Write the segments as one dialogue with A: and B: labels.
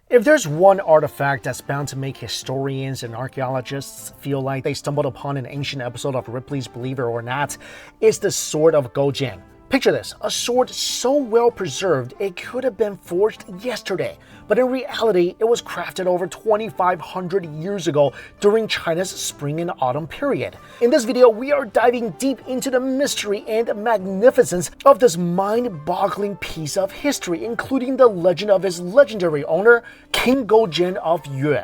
A: If there's one artifact that's bound to make historians and archaeologists feel like they stumbled upon an ancient episode of Ripley's Believe It or Not, it's the Sword of Gou Jian. Picture this, a sword so well preserved it could have been forged yesterday, but in reality it was crafted over 2,500 years ago during China's spring and autumn period. In this video, we are diving deep into the mystery and magnificence of this mind-boggling piece of history, including the legend of his legendary owner, King Gou Jian of Yue.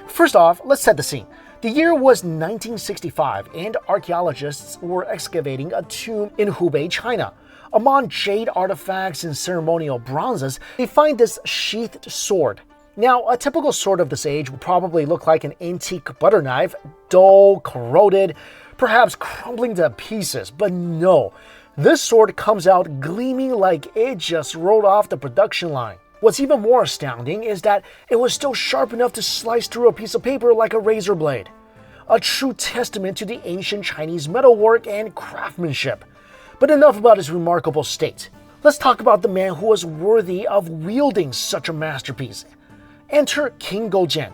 A: First off, let's set the scene. The year was 1965, and archaeologists were excavating a tomb in Hubei, China. Among jade artifacts and ceremonial bronzes, they find this sheathed sword. Now, a typical sword of this age would probably look like an antique butter knife, dull, corroded, perhaps crumbling to pieces, but no. This sword comes out gleaming like it just rolled off the production line. What's even more astounding is that it was still sharp enough to slice through a piece of paper like a razor blade. A true testament to the ancient Chinese metalwork and craftsmanship. But enough about his remarkable state. Let's talk about the man who was worthy of wielding such a masterpiece. Enter King Gou Jian.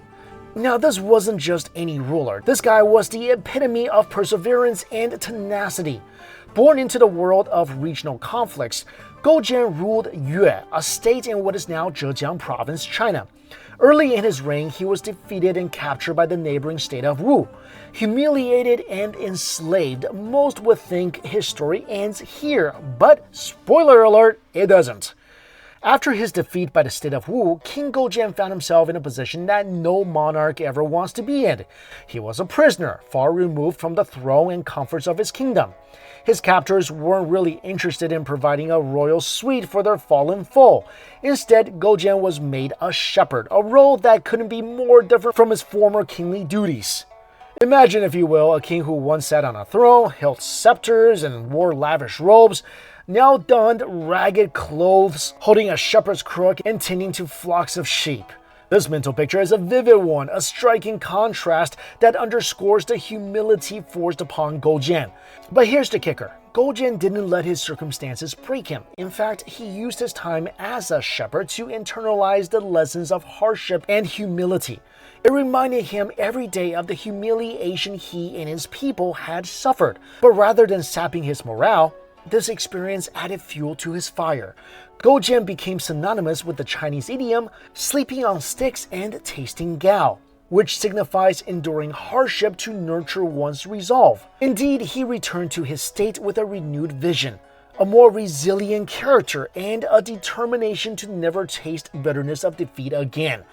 A: Now, this wasn't just any ruler. This guy was the epitome of perseverance and tenacity. Born into the world of regional conflicts, Gou Jian ruled Yue, a state in what is now Zhejiang province, China. Early in his reign, he was defeated and captured by the neighboring state of Wu. Humiliated and enslaved, most would think his story ends here, but spoiler alert, it doesn't. After his defeat by the state of Wu, King Gou Jian found himself in a position that no monarch ever wants to be in. He was a prisoner, far removed from the throne and comforts of his kingdom. His captors weren't really interested in providing a royal suite for their fallen foe. Instead, Gou Jian was made a shepherd, a role that couldn't be more different from his former kingly duties. Imagine, if you will, a king who once sat on a throne, held scepters, and wore lavish robes, now donned ragged clothes, holding a shepherd's crook and tending to flocks of sheep. This mental picture is a vivid one, a striking contrast that underscores the humility forced upon Gou Jian. But here's the kicker. Gou Jian didn't let his circumstances break him. In fact, he used his time as a shepherd to internalize the lessons of hardship and humility. It reminded him every day of the humiliation he and his people had suffered. But rather than sapping his morale, this experience added fuel to his fire. Gou Jian became synonymous with the Chinese idiom, sleeping on sticks and tasting gao, which signifies enduring hardship to nurture one's resolve. Indeed, he returned to his state with a renewed vision, a more resilient character, and a determination to never taste bitterness of defeat again.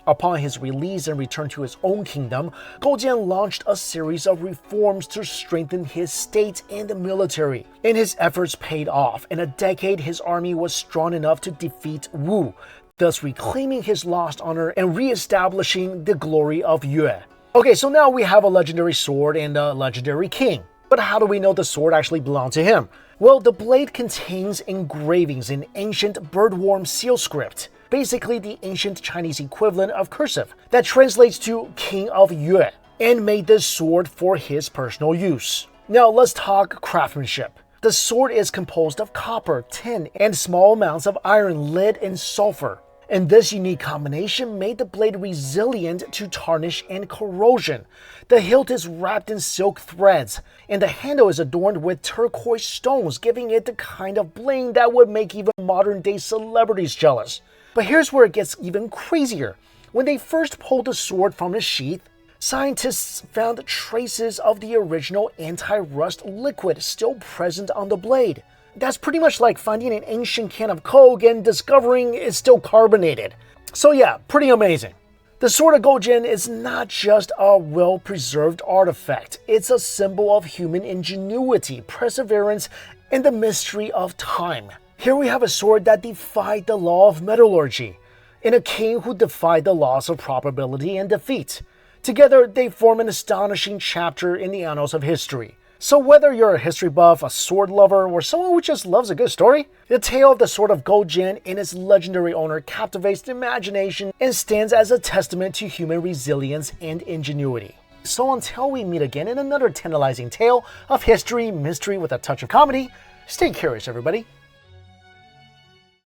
A: Upon his release and return to his own kingdom, Gou Jian launched a series of reforms to strengthen his state and the military. And his efforts paid off. In a decade, his army was strong enough to defeat Wu, thus reclaiming his lost honor and re-establishing the glory of Yue. Okay, so now we have a legendary sword and a legendary king. But how do we know the sword actually belonged to him? Well, the blade contains engravings in ancient bird-worm seal script, basically the ancient Chinese equivalent of cursive, that translates to King of Yue, and made this sword for his personal use. Now let's talk craftsmanship. The sword is composed of copper, tin, and small amounts of iron, lead, and sulfur. And this unique combination made the blade resilient to tarnish and corrosion. The hilt is wrapped in silk threads, and the handle is adorned with turquoise stones, giving it the kind of bling that would make even modern-day celebrities jealous. But here's where it gets even crazier. When they first pulled the sword from its sheath, scientists found traces of the original anti-rust liquid still present on the blade. That's pretty much like finding an ancient can of Coke and discovering it's still carbonated. So yeah, pretty amazing. The Sword of Gou Jian is not just a well-preserved artifact. It's a symbol of human ingenuity, perseverance, and the mystery of time. Here we have a sword that defied the law of metallurgy, and a king who defied the laws of probability and defeat. Together, they form an astonishing chapter in the annals of history. So whether you're a history buff, a sword lover, or someone who just loves a good story, the tale of the Sword of Gou Jian and its legendary owner captivates the imagination and stands as a testament to human resilience and ingenuity. So until we meet again in another tantalizing tale of history, mystery with a touch of comedy, stay curious, everybody.